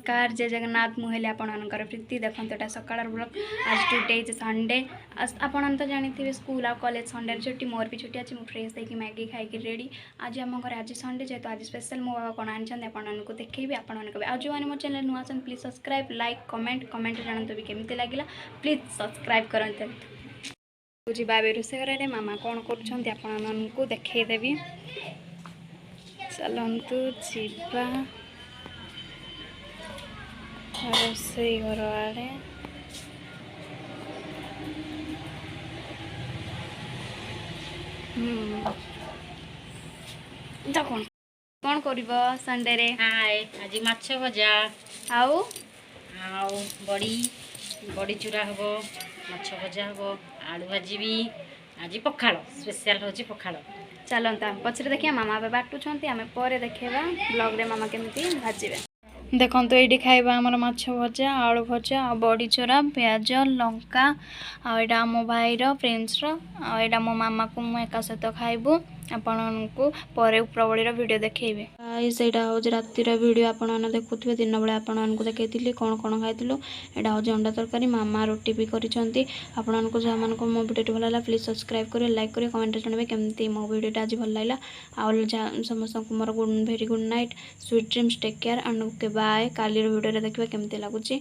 नमस्कार जय जगन्नाथ मुहले आपणकर प्रीति देखो यहाँ सकाल ब्लॉग आज टुडे इज संडे आपन तो जानी स्कूल आ कॉलेज संडे छुट्टी मोर भी छुट्टी अच्छी फ्रेश होगी मैगी खाई रेडी आज आम घर आज संडे जेहतु आज स्पेशल मो बाबा कौन आनी आपको देखी आपण जो मैंने मो चैनल नुआ प्लीज सब्सक्राइब लाइक कमेंट जानते भी केमती लगे प्लीज सब्सक्राइब करते जा रोषे घर मामा कौन कर देखदेवी चलतु जीवा रोषे घर आड़े कौन कौन कर संडे रे हाय आज माछ भजा आउ बड़ी बड़ी चूरा हम माछ भजा हम आलू भाजी आज पखाड़ स्पेशल होची पखाड़ चलता पचरे देखिए मामा ए बाटुंट आम पर देखा ब्लॉग रे मामा केमती भाजबे देखो तो ये खाइबा आमर माछ भजा आलू भजा आ बड़ी चोरा प्याज लंका आटा मो भाईर फ्रेंड्स आटा मो मामा को मु एका सहित खाइबू आपण को पर प्रबली वीडियो देखेबे सेटा हूँ रातिर वीडियो आपण देखुवे दिन बेला आपण को देखी कौन कौन खाई यहाँ हूँ अंडा तरकारी मामा रोटी भी करी आपण को जहाँ मान मो वीडियो भल लगा प्लीज सब्सक्राइब करें लाइक करें कमेंट जानवे केमती मो वीडियो आज भल लगा आउ समस्त मोर very good night sweet dreams take care and okay bye काली वीडियो देखिए केमती लगुच।